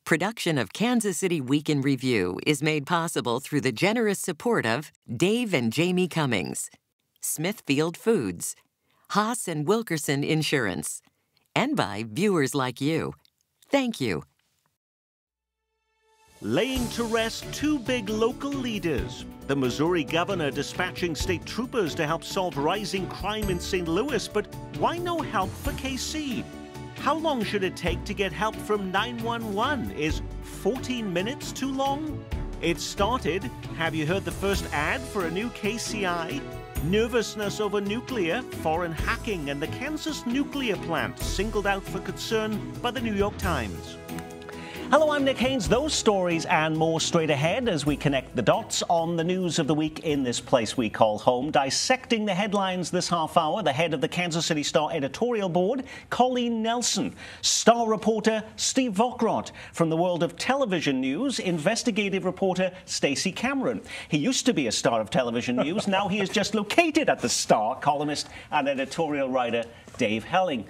Production of Kansas City Week in Review is made possible through the generous support of Dave and Jamie Cummings, Smithfield Foods, Haas and Wilkerson Insurance, and by viewers like you. Thank you. Laying to rest two big local leaders. The Missouri governor dispatching state troopers to help solve rising crime in St. Louis, but why no help for KC? How long should it take to get help from 911? Is 14 minutes too long? It started. Have you heard the first ad for a new KCI? Nervousness over nuclear, foreign hacking, and the Kansas nuclear plant singled out for concern by the New York Times. Hello, I'm Nick Haynes. Those stories and more straight ahead as we connect the dots on the news of the week in this place we call home. Dissecting the headlines this half hour, the head of the Kansas City Star editorial board, Colleen Nelson. Star reporter Steve Vockrodt. From the world of television news, investigative reporter Stacey Cameron. He used to be a star of television news. Now he is just located at the Star, columnist and editorial writer Dave Helling.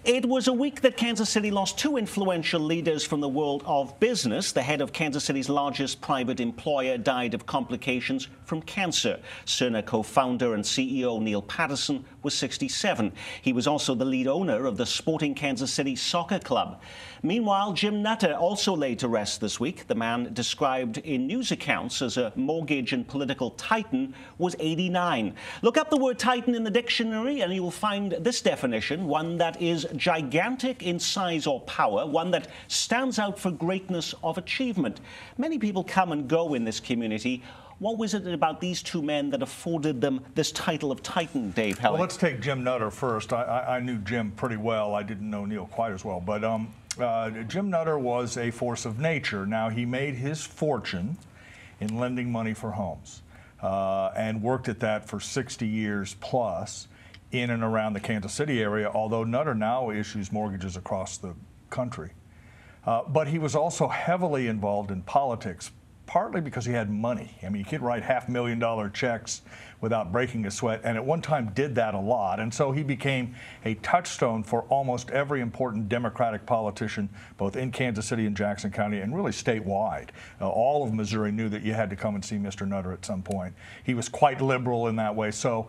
It was a week that Kansas City lost two influential leaders from the world of business. The head of Kansas City's largest private employer died of complications from cancer. Cerner co-founder and CEO Neil Patterson was 67. He was also the lead owner of the Sporting Kansas City Soccer Club. Meanwhile, Jim Nutter also laid to rest this week. The man described in news accounts as a mortgage and political titan was 89. Look up the word titan in the dictionary and you will find this definition, one that is gigantic in size or power, one that stands out for greatness of achievement. Many people come and go in this community. What was it about these two men that afforded them this title of Titan, Dave Helling? Well, let's take Jim Nutter first. I knew Jim pretty well. I didn't know Neil quite as well. But Jim Nutter was a force of nature. Now, he made his fortune in lending money for homes and worked at that for 60 years plus in and around the Kansas City area, although Nutter now issues mortgages across the country. But he was also heavily involved in politics, partly because he had money. I mean, you could write $500,000 checks without breaking a sweat, and at one time did that a lot. And so he became a touchstone for almost every important Democratic politician, both in Kansas City and Jackson County, and really statewide. All of Missouri knew that you had to come and see Mr. Nutter at some point. He was quite liberal in that way, so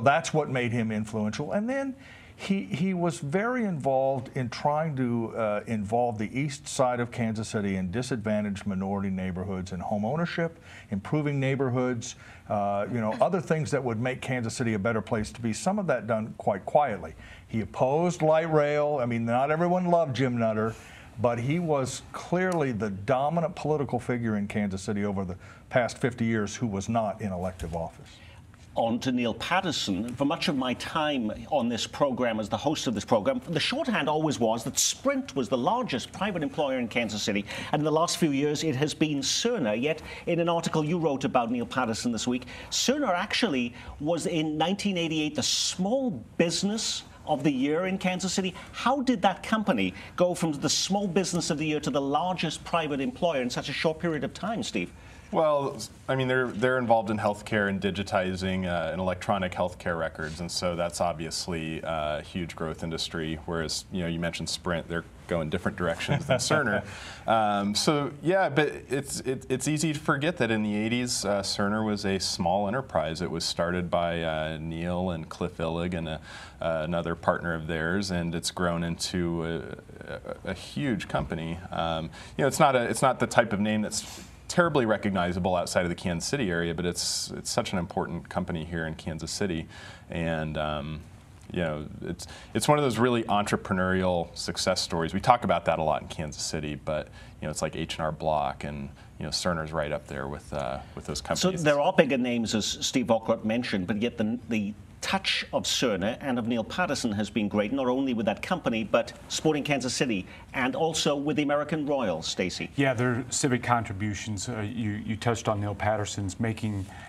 that's what made him influential. And then he was very involved in trying to involve the east side of Kansas City in disadvantaged minority neighborhoods in home ownership, improving neighborhoods, other things that would make Kansas City a better place to be. Some of that done quite quietly. He opposed light rail. I mean, not everyone loved Jim Nutter, but he was clearly the dominant political figure in Kansas City over the past 50 years who was not in elective office. On to Neil Patterson. For much of my time on this program as the host of this program, the shorthand always was that Sprint was the largest private employer in Kansas City, and in the last few years it has been Cerner. Yet in an article you wrote about Neil Patterson this week, Cerner actually was in 1988 the small business of the year in Kansas City. How did that company go from the small business of the year to the largest private employer in such a short period of time, Steve? Well, I mean, they're involved in healthcare and digitizing and electronic healthcare records, and so that's obviously a huge growth industry. Whereas, you mentioned Sprint, they're going different directions than Cerner. So yeah, but it's easy to forget that in the 80s, Cerner was a small enterprise. It was started by Neil and Cliff Illig and another partner of theirs, and it's grown into a huge company. It's not the type of name that's terribly recognizable outside of the Kansas City area, but it's such an important company here in Kansas City, and it's one of those really entrepreneurial success stories. We talk about that a lot in Kansas City, but it's like H&R Block, and Cerner's right up there with those companies. So there are bigger names, as Steve Vockrodt mentioned, but yet the touch of Cerner and of Neil Patterson has been great, not only with that company, but Sporting Kansas City and also with the American Royals, Stacey. Yeah, their civic contributions. You touched on Neil Patterson's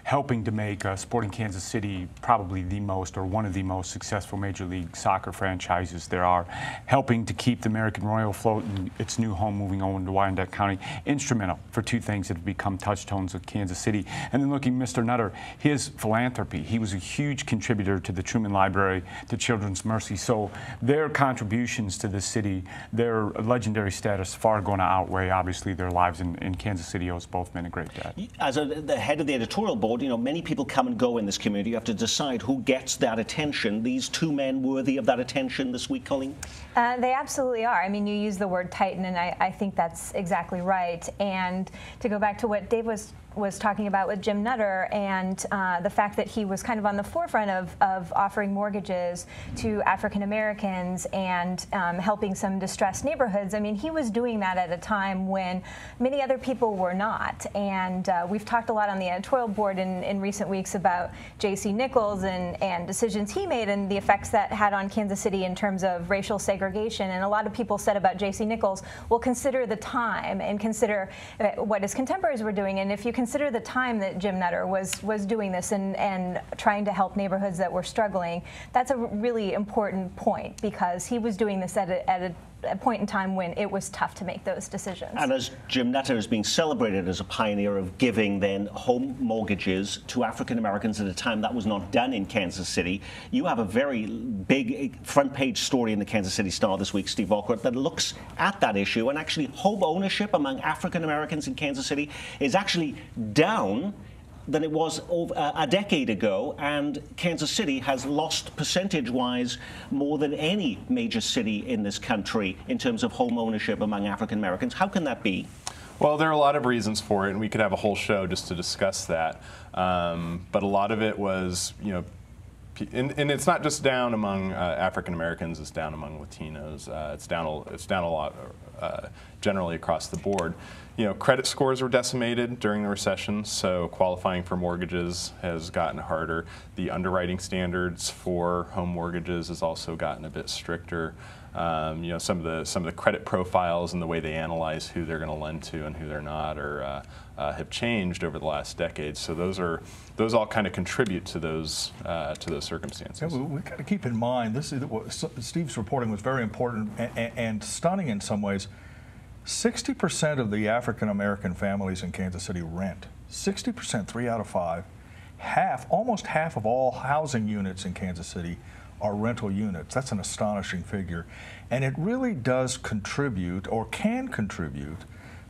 helping to make Sporting Kansas City probably the most, or one of the most successful Major League Soccer franchises there are, helping to keep the American Royal afloat in its new home moving on to Wyandotte County. Instrumental for two things that have become touchstones of Kansas City. And then looking Mr. Nutter, his philanthropy. He was a huge contributor Theater to the Truman Library to Children's Mercy. So their contributions to the city, their legendary status, far going to outweigh, obviously, their lives in Kansas City owes both men a great debt. As the head of the editorial board, you know, many people come and go in this community. You have to decide who gets that attention. These two men worthy of that attention this week, Colleen? They absolutely are. I mean, you use the word titan, and I think that's exactly right. And to go back to what Dave was talking about with Jim Nutter and the fact that he was kind of on the forefront of offering mortgages to African Americans and helping some distressed neighborhoods. I mean, he was doing that at a time when many other people were not. And we've talked a lot on the editorial board in recent weeks about J.C. Nichols and decisions he made and the effects that had on Kansas City in terms of racial segregation. And a lot of people said about J.C. Nichols, well, consider the time and consider what his contemporaries were doing. And if you consider the time that Jim Nutter was doing this and trying to help neighborhoods that were struggling, that's a really important point, because he was doing this at a point in time when it was tough to make those decisions. And as Jim Nutter is being celebrated as a pioneer of giving then home mortgages to African Americans at a time that was not done in Kansas City, you have a very big front page story in the Kansas City Star this week, Steve Vollkort, that looks at that issue, and actually home ownership among African Americans in Kansas City is actually down than it was over a decade ago, and Kansas City has lost percentage-wise more than any major city in this country in terms of home ownership among African Americans. How can that be? Well, there are a lot of reasons for it, and we could have a whole show just to discuss that. But a lot of it was, you know, and it's not just down among African Americans; it's down among Latinos. It's down a lot generally across the board. You know, credit scores were decimated during the recession, so qualifying for mortgages has gotten harder. The underwriting standards for home mortgages has also gotten a bit stricter. You know, some of the credit profiles and the way they analyze who they're going to lend to and who they're not have changed over the last decade. So those all kind of contribute to those circumstances. Yeah, we got to keep in mind, this is what Steve's reporting was very important and stunning in some ways. 60% of the African American families in Kansas City rent. 60%, 3 out of 5. Almost half of all housing units in Kansas City are rental units. That's an astonishing figure. And it really does contribute, or can contribute,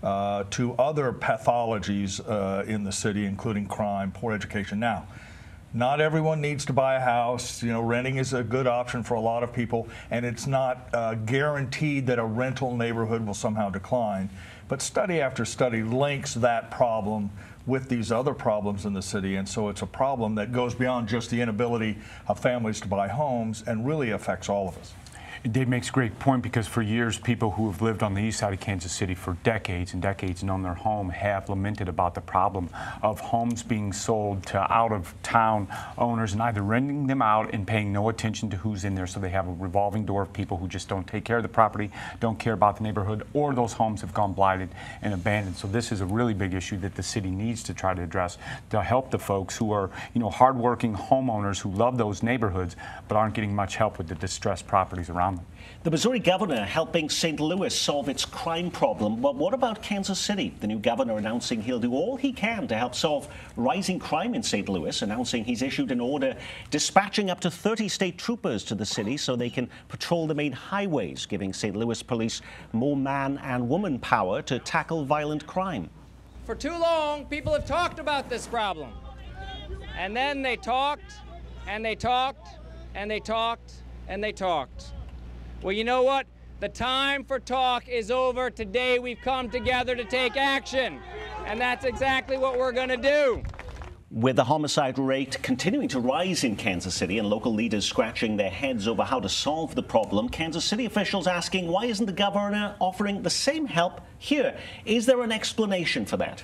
to other pathologies in the city, including crime, poor education. Now, not everyone needs to buy a house. You know, renting is a good option for a lot of people, and it's not guaranteed that a rental neighborhood will somehow decline. But study after study links that problem with these other problems in the city, and so it's a problem that goes beyond just the inability of families to buy homes and really affects all of us. Dave makes a great point, because for years, people who have lived on the east side of Kansas City for decades and decades and own their home have lamented about the problem of homes being sold to out-of-town owners and either renting them out and paying no attention to who's in there, so they have a revolving door of people who just don't take care of the property, don't care about the neighborhood, or those homes have gone blighted and abandoned. So this is a really big issue that the city needs to try to address to help the folks who are, you know, hardworking homeowners who love those neighborhoods but aren't getting much help with the distressed properties around them. The Missouri governor helping St. Louis solve its crime problem. But what about Kansas City? The new governor announcing he'll do all he can to help solve rising crime in St. Louis, announcing he's issued an order dispatching up to 30 state troopers to the city so they can patrol the main highways, giving St. Louis police more man and woman power to tackle violent crime. For too long, people have talked about this problem. And then they talked, and they talked, and they talked, and they talked. Well, you know what? The time for talk is over. Today we've come together to take action, and that's exactly what we're going to do. With the homicide rate continuing to rise in Kansas City and local leaders scratching their heads over how to solve the problem, Kansas City officials asking, why isn't the governor offering the same help here? Is there an explanation for that?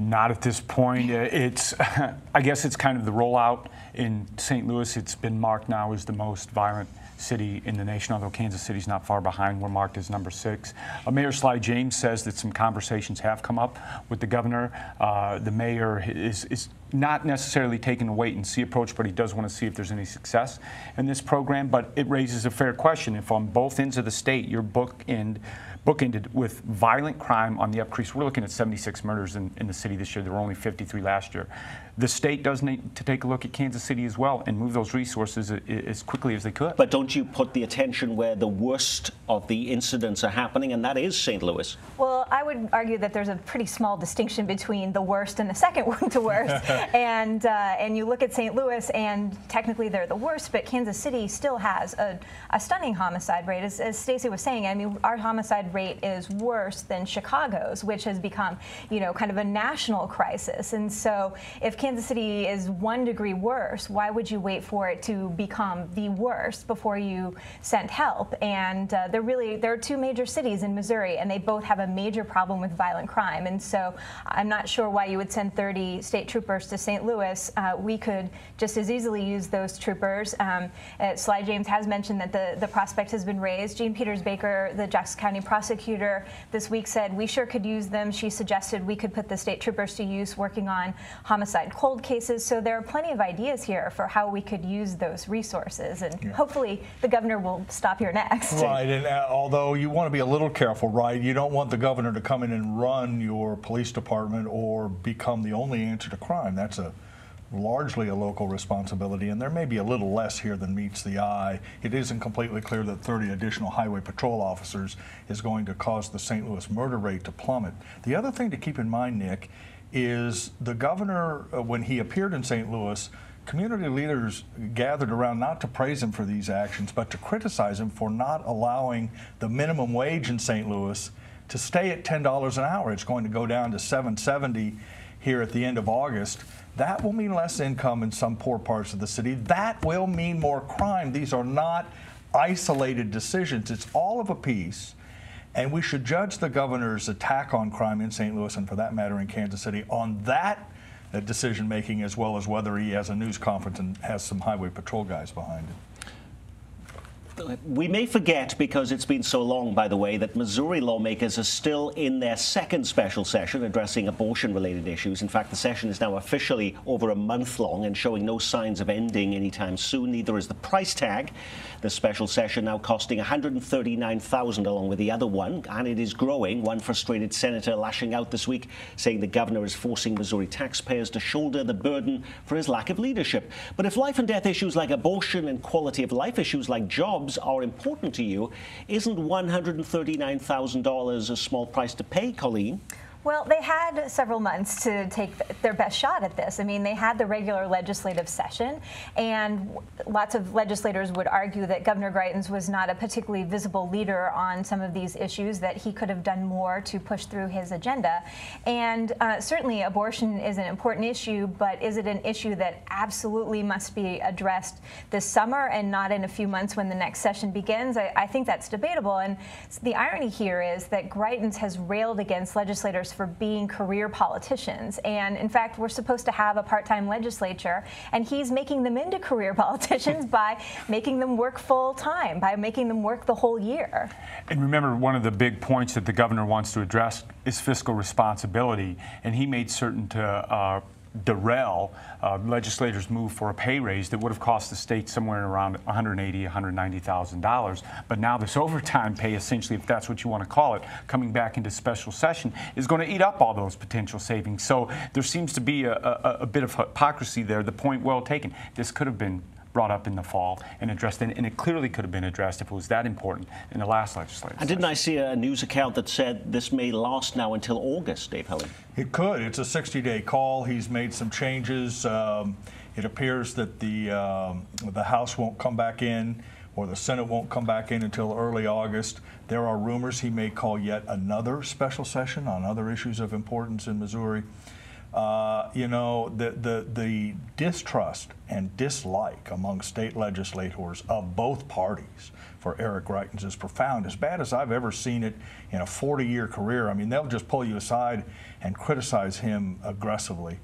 Not at this point. I guess it's kind of the rollout in St. Louis. It's been marked now as the most violent city in the nation, although Kansas City's not far behind. We're marked as number 6. Mayor Sly James says that some conversations have come up with the governor. The mayor is not necessarily taking a wait-and-see approach, but he does want to see if there's any success in this program. But it raises a fair question. If on both ends of the state you're bookended with violent crime on the upcrease, we're looking at 76 murders in the city this year. There were only 53 last year. The state does need to take a look at Kansas City as well and move those resources as quickly as they could. But don't you put the attention where the worst of the incidents are happening, and that is St. Louis? Well, I would argue that there's a pretty small distinction between the worst and the second one to worst. and you look at St. Louis, and technically they're the worst, but Kansas City still has a stunning homicide rate. As Stacey was saying, I mean, our homicide rate is worse than Chicago's, which has become, you know, kind of a national crisis. And so if Kansas City is 1 degree worse, why would you wait for it to become the worst before you send help? And there are 2 major cities in Missouri, and they both have a major problem with violent crime. And so I'm not sure why you would send 30 state troopers to St. Louis. We could just as easily use those troopers. Sly James has mentioned that the prospect has been raised. Jean Peters Baker, the Jackson County prosecutor, this week said we sure could use them. She suggested we could put the state troopers to use working on homicide cold cases. So there are plenty of ideas here for how we could use those resources, and hopefully the governor will stop here next. Right, and although you want to be a little careful, right? You don't want the governor to come in and run your police department or become the only answer to crime. That's largely a local responsibility, and there may be a little less here than meets the eye. It isn't completely clear that 30 additional highway patrol officers is going to cause the St. Louis murder rate to plummet. The other thing to keep in mind, Nick, is the governor, when he appeared in St. Louis, community leaders gathered around not to praise him for these actions, but to criticize him for not allowing the minimum wage in St. Louis to stay at $10 an hour. It's going to go down to $7.70 here at the end of August. That will mean less income in some poor parts of the city. That will mean more crime. These are not isolated decisions. It's all of a piece. And we should judge the governor's attack on crime in St. Louis, and for that matter in Kansas City, on that decision making, as well as whether he has a news conference and has some highway patrol guys behind him. We may forget, because it's been so long, by the way, that Missouri lawmakers are still in their second special session addressing abortion-related issues. In fact, the session is now officially over a month long and showing no signs of ending anytime soon. Neither is the price tag. The special session now costing $139,000 along with the other one, and it is growing. One frustrated senator lashing out this week, saying the governor is forcing Missouri taxpayers to shoulder the burden for his lack of leadership. But if life and death issues like abortion and quality of life issues like jobs are important to you, isn't $139,000 a small price to pay, Colleen? Well, they had several months to take their best shot at this. I mean, they had the regular legislative session, and lots of legislators would argue that Governor Greitens was not a particularly visible leader on some of these issues, that he could have done more to push through his agenda. And certainly abortion is an important issue, but is it an issue that absolutely must be addressed this summer and not in a few months when the next session begins? I think that's debatable. And the irony here is that Greitens has railed against legislators for being career politicians. And in fact, we're supposed to have a part-time legislature, and he's making them into career politicians by making them work full-time, by making them work the whole year. And remember, one of the big points that the governor wants to address is fiscal responsibility, and he made certain to derail legislators' move for a pay raise that would have cost the state somewhere around $180,000, $190,000. But now this overtime pay, essentially, if that's what you want to call it, coming back into special session, is going to eat up all those potential savings. So there seems to be a bit of hypocrisy there. The point well taken. This could have been brought up in the fall and addressed, and it clearly could have been addressed if it was that important in the last legislative session. Didn't I see a news account that said this may last now until August, Dave Helling? It could. It's a 60-day call. He's made some changes. It appears that the House won't come back in, or the Senate won't come back in until early August. There are rumors he may call yet another special session on other issues of importance in Missouri. You know, the distrust and dislike among state legislators of both parties for Eric Greitens is profound, as bad as I've ever seen it in a 40-year career. I mean, they'll just pull you aside and criticize him aggressively.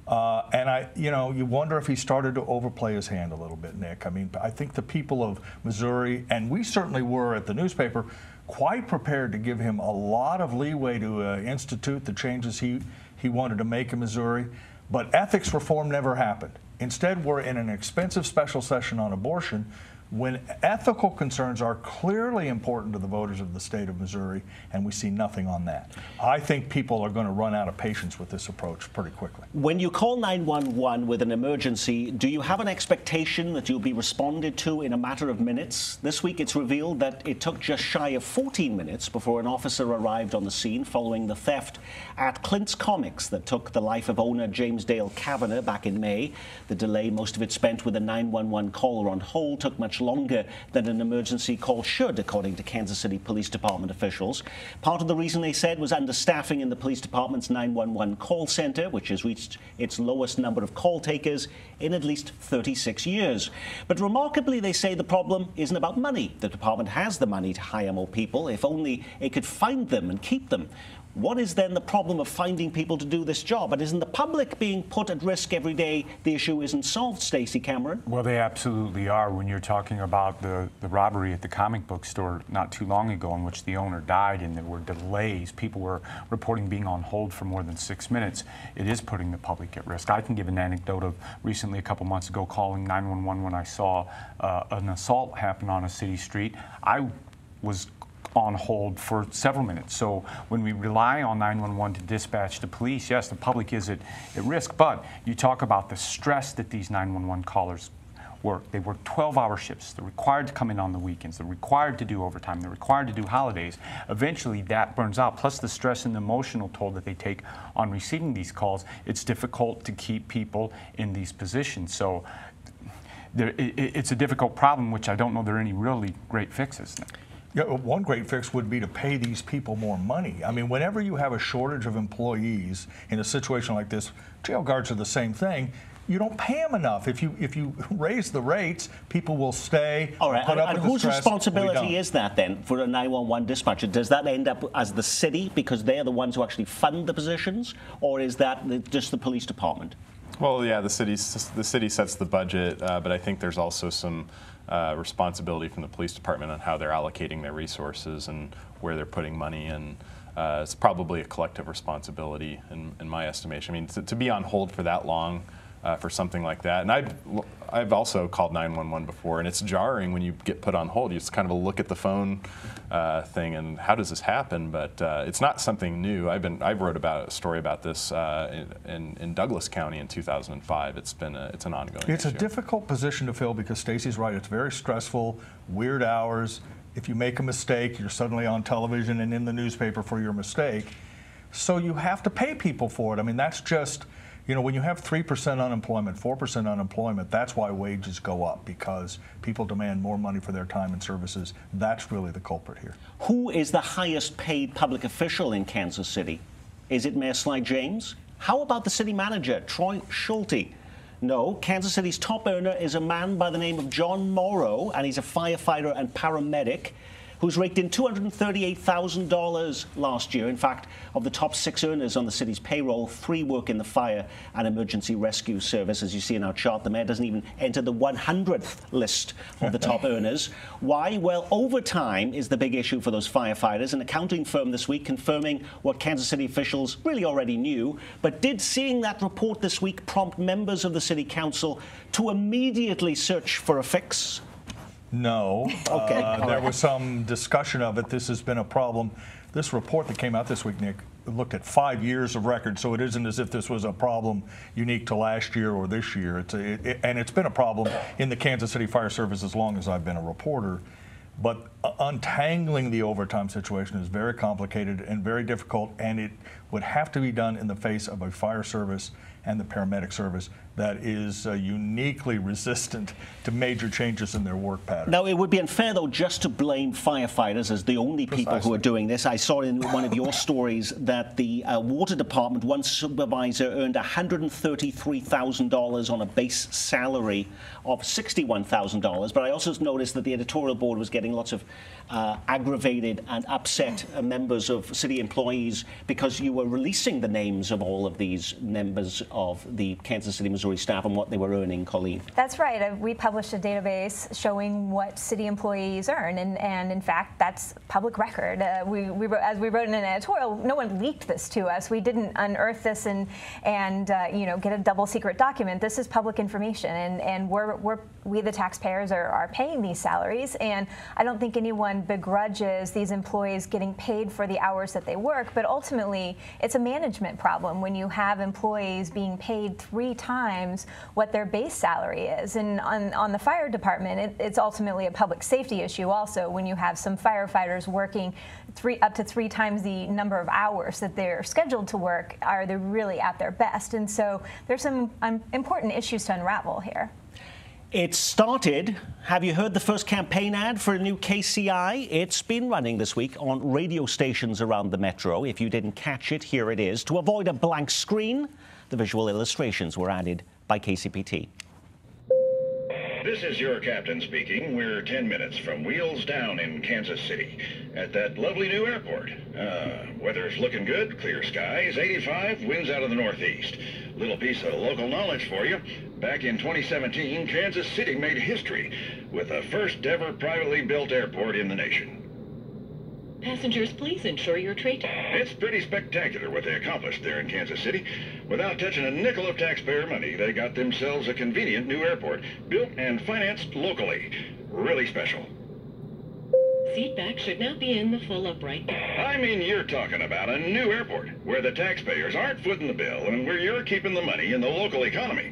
And you wonder if he started to overplay his hand a little bit, Nick. I mean, I think the people of Missouri, and we certainly were at the newspaper, quite prepared to give him a lot of leeway to institute the changes he wanted to make in Missouri. But ethics reform never happened. Instead, we're in an expensive special session on abortion when ethical concerns are clearly important to the voters of the state of Missouri, and we see nothing on that. I think people are going to run out of patience with this approach pretty quickly. When you call 911 with an emergency, do you have an expectation that you'll be responded to in a matter of minutes? This week it's revealed that it took just shy of 14 minutes before an officer arrived on the scene following the theft at Clint's Comics that took the life of owner James Dale Kavanagh back in May. The delay, most of it spent with a 911 caller on hold, took much longer than an emergency call should, according to Kansas City Police Department officials. Part of the reason, they said, was understaffing in the police department's 911 call center, which has reached its lowest number of call takers in at least 36 years. But remarkably, they say the problem isn't about money. The department has the money to hire more people, if only it could find them and keep them. What is then the problem of finding people to do this job? And isn't the public being put at risk every day the issue isn't solved, Stacey Cameron? Well, they absolutely are. When you're talking about the robbery at the comic book store not too long ago in which the owner died and there were delays, people were reporting being on hold for more than 6 minutes, it is putting the public at risk. I can give an anecdote of recently, a couple months ago, calling 911 when I saw an assault happen on a city street. I was on hold for several minutes. So when we rely on 911 to dispatch the police, yes, the public is at risk, but you talk about the stress that these 911 callers work. They work 12-hour shifts. They're required to come in on the weekends. They're required to do overtime. They're required to do holidays. Eventually, that burns out. Plus the stress and the emotional toll that they take on receiving these calls, it's difficult to keep people in these positions. So it's a difficult problem, which I don't know there are any really great fixes. Yeah, one great fix would be to pay these people more money. I mean, whenever you have a shortage of employees in a situation like this, jail guards are the same thing. You don't pay them enough. If you raise the rates, people will stay. All right, put up and with the whose stress. responsibility is that then for a 911 dispatcher? Does that end up as the city because they're the ones who actually fund the positions, or is that just the police department? Well, yeah, the city sets the budget, but I think there's also some responsibility from the police department on how they're allocating their resources and where they're putting money, and it's probably a collective responsibility in my estimation. I mean, to be on hold for that long for something like that, and I've also called 911 before, and it's jarring when you get put on hold. You just kind of look at the phone thing, and how does this happen? But it's not something new. I wrote about a story about this in Douglas County in 2005. It's an ongoing issue. It's a difficult position to fill because Stacey's right. It's very stressful, weird hours. If you make a mistake, you're suddenly on television and in the newspaper for your mistake. So you have to pay people for it. I mean, that's just, when you have 3% unemployment, 4% unemployment, that's why wages go up, because people demand more money for their time and services. That's really the culprit here. Who is the highest paid public official in Kansas City? Is it Mayor Sly James? How about the city manager, Troy Schulte? No, Kansas City's top earner is a man by the name of John Morrow, and he's a firefighter and paramedic who's raked in $238,000 last year. In fact, of the top 6 earners on the city's payroll, 3 work in the fire and emergency rescue service. As you see in our chart, the mayor doesn't even enter the 100th list of the top earners. Why? Well, overtime is the big issue for those firefighters. An accounting firm this week confirming what Kansas City officials really already knew. But did seeing that report this week prompt members of the city council to immediately search for a fix? No. Okay. There was some discussion of it. This has been a problem. This report that came out this week, Nick, looked at 5 years of records, so it isn't as if this was a problem unique to last year or this year. And it's been a problem in the Kansas City Fire Service as long as I've been a reporter. But untangling the overtime situation is very complicated and very difficult, and it would have to be done in the face of a fire service and the paramedic service that is uniquely resistant to major changes in their work pattern. Now, it would be unfair, though, just to blame firefighters as the only people who are doing this. I saw in one of your stories that the water department, one supervisor earned $133,000 on a base salary of $61,000. But I also noticed that the editorial board was getting lots of aggravated and upset members of city employees because you were releasing the names of all of these members of the Kansas City, Missouri staff and what they were earning, Colleen. That's right. We published a database showing what city employees earn, and in fact, that's public record. As we wrote in an editorial, no one leaked this to us. We didn't unearth this and get a double secret document. This is public information, and we the taxpayers are paying these salaries, and I don't think anyone begrudges these employees getting paid for the hours that they work, but ultimately it's a management problem when you have employees being paid 3 times what their base salary is. And on the fire department, it's ultimately a public safety issue also when you have some firefighters working up to 3 times the number of hours that they're scheduled to work. Are they really at their best? And so there's some important issues to unravel here. It started. Have you heard the first campaign ad for a new KCI? It's been running this week on radio stations around the metro. If you didn't catch it, here it is. To avoid a blank screen, the visual illustrations were added by KCPT. This is your captain speaking. We're 10 minutes from wheels down in Kansas City at that lovely new airport. Weather's looking good, clear skies, 85, winds out of the northeast. Little piece of local knowledge for you. Back in 2017, Kansas City made history with the first ever privately built airport in the nation. Passengers, please ensure your tray. It's pretty spectacular what they accomplished there in Kansas City. Without touching a nickel of taxpayer money, they got themselves a convenient new airport, built and financed locally. Really special. Seat back should now be in the full upright. I mean, you're talking about a new airport, where the taxpayers aren't footing the bill and where you're keeping the money in the local economy.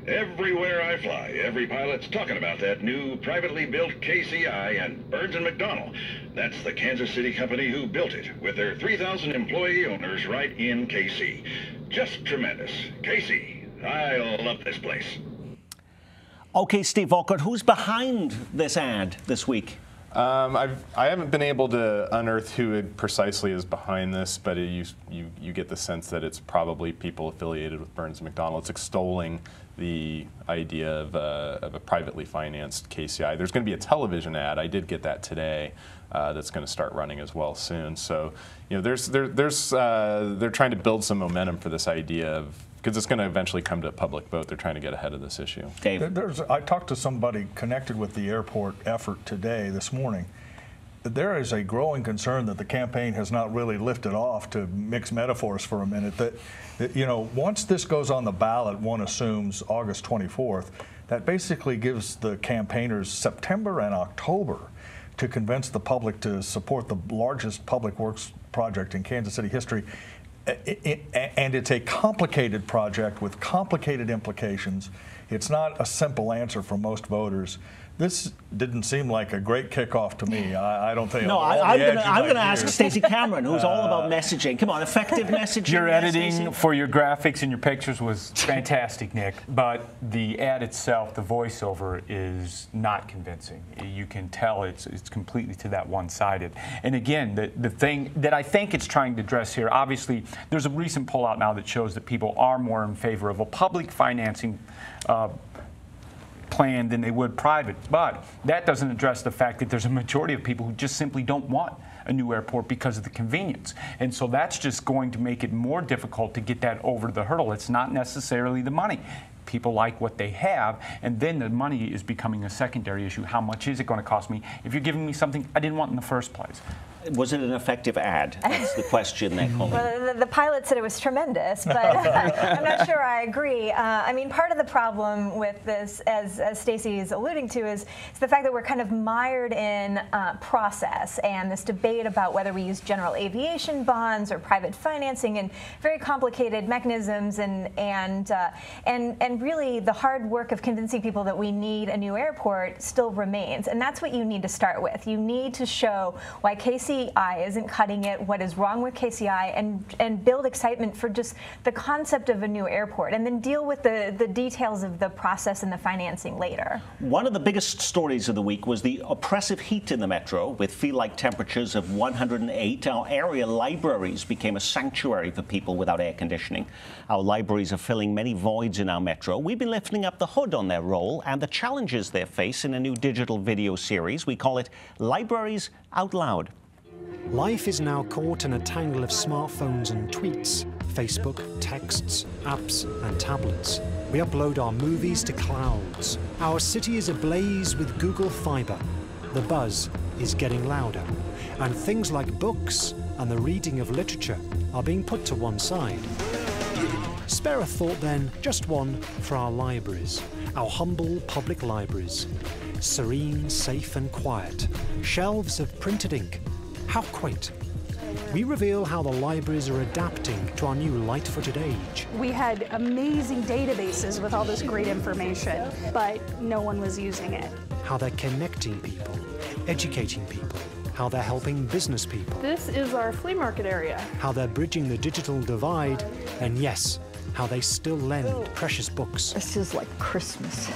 Everywhere I fly, every pilot's talking about that new privately built KCI and Burns & McDonnell. That's the Kansas City company who built it, with their 3,000 employee owners right in KC. Just tremendous. KC, I love this place. Okay, Steve Volkert, who's behind this ad this week? I haven't been able to unearth who precisely is behind this, but you get the sense that it's probably people affiliated with Burns & McDonnell. It's extolling the idea of a privately financed KCI. There's going to be a television ad. I did get that today. That's going to start running as well soon. So, you know, they're trying to build some momentum for this idea of, because it's going to eventually come to a public vote. They're trying to get ahead of this issue. Dave? I talked to somebody connected with the airport effort this morning. There is a growing concern that the campaign has not really lifted off, to mix metaphors for a minute, that you know, once this goes on the ballot, one assumes August 24th, that basically gives the campaigners September and October to convince the public to support the largest public works project in Kansas City history. And it's a complicated project with complicated implications. It's not a simple answer for most voters. This didn't seem like a great kickoff to me. I don't think. No, I'm going to ask Stacey Cameron, who's all about messaging. Come on, effective messaging. Your editing for your graphics and your pictures was fantastic, Nick. But the ad itself, the voiceover, is not convincing. You can tell it's completely to that one-sided. And again, the thing that I think it's trying to address here, obviously, there's a recent poll out now that shows that people are more in favor of a public financing plan than they would private. But that doesn't address the fact that there's a majority of people who just simply don't want a new airport because of the convenience. And so that's just going to make it more difficult to get that over the hurdle. It's not necessarily the money. People like what they have, and then the money is becoming a secondary issue. How much is it going to cost me if you're giving me something I didn't want in the first place? Was it an effective ad? That's the question there, Colleen. Well, the pilot said it was tremendous, but I'm not sure I agree. I mean, part of the problem with this, as Stacey is alluding to, is the fact that we're kind of mired in process and this debate about whether we use general aviation bonds or private financing and very complicated mechanisms, and really the hard work of convincing people that we need a new airport still remains. And that's what you need to start with. You need to show why KCI isn't cutting it, what is wrong with KCI, and build excitement for just the concept of a new airport, and then deal with the details of the process and the financing later. One of the biggest stories of the week was the oppressive heat in the metro, with feel-like temperatures of 108. Our area libraries became a sanctuary for people without air conditioning. Our libraries are filling many voids in our metro. We've been lifting up the hood on their role and the challenges they face in a new digital video series. We call it Libraries Out Loud. Life is now caught in a tangle of smartphones and tweets, Facebook, texts, apps and tablets. We upload our movies to clouds. Our city is ablaze with Google Fiber. The buzz is getting louder. And things like books and the reading of literature are being put to one side. Spare a thought then, just one, for our libraries, our humble public libraries. Serene, safe and quiet. Shelves of printed ink. How quaint. We reveal how the libraries are adapting to our new light-footed age. We had amazing databases with all this great information, but no one was using it. How they're connecting people, educating people, how they're helping business people. This is our flea market area. How they're bridging the digital divide, and yes, how they still lend precious books. This is like Christmas.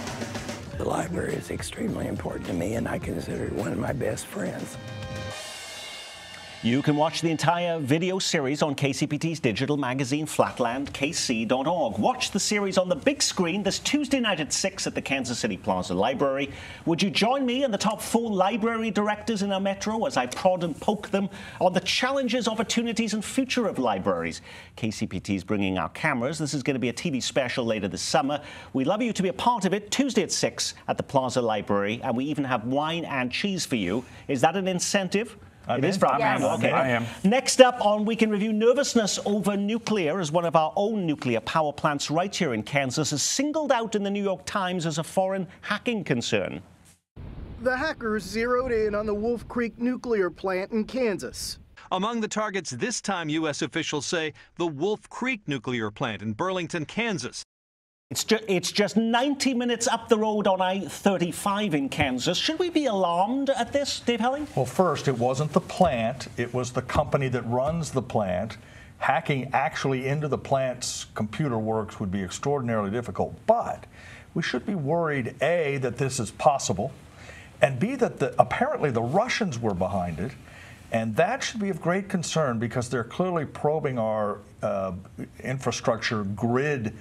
The library is extremely important to me, and I consider it one of my best friends. You can watch the entire video series on KCPT's digital magazine, flatlandkc.org. Watch the series on the big screen this Tuesday night at 6 at the Kansas City Plaza Library. Would you join me and the top 4 library directors in our metro as I prod and poke them on the challenges, opportunities and future of libraries? KCPT is bringing our cameras. This is going to be a TV special later this summer. We'd love you to be a part of it Tuesday at 6 at the Plaza Library, and we even have wine and cheese for you. Is that an incentive? It is for yes. Okay. I am. Next up on Week in Review, nervousness over nuclear, as one of our own nuclear power plants right here in Kansas is singled out in the New York Times as a foreign hacking concern. The hackers zeroed in on the Wolf Creek nuclear plant in Kansas. Among the targets this time, U.S. officials say the Wolf Creek nuclear plant in Burlington, Kansas. It's just 90 minutes up the road on I-35 in Kansas. Should we be alarmed at this, Dave Helling? Well, first, it wasn't the plant. It was the company that runs the plant. Hacking actually into the plant's computer works would be extraordinarily difficult. But we should be worried, A, that this is possible, and B, that apparently the Russians were behind it. And that should be of great concern because they're clearly probing our infrastructure grid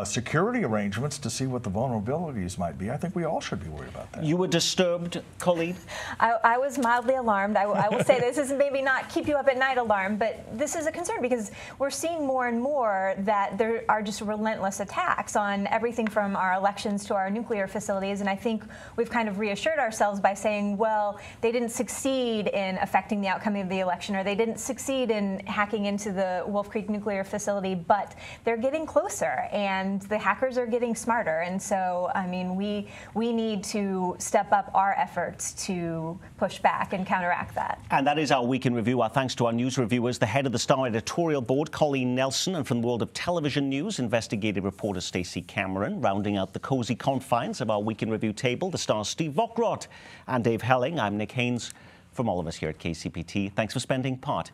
security arrangements to see what the vulnerabilities might be. I think we all should be worried about that. You were disturbed, Colleen? I was mildly alarmed. I will say this is maybe not keep you up at night alarm, but this is a concern because we're seeing more and more that there are just relentless attacks on everything from our elections to our nuclear facilities. And I think we've kind of reassured ourselves by saying, well, they didn't succeed in affecting the outcome of the election, or they didn't succeed in hacking into the Wolf Creek nuclear facility, but they're getting closer. And the hackers are getting smarter, and so I mean we need to step up our efforts to push back and counteract that. And that is our Week in Review. Our thanks to our news reviewers, the head of the Star editorial board, Colleen Nelson, and from the world of television news, investigative reporter Stacey Cameron. Rounding out the cozy confines of our Week in Review table, the stars Steve Vockrodt and Dave Helling. I'm Nick Haynes. From all of us here at KCPT, thanks for spending part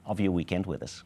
of your weekend with us.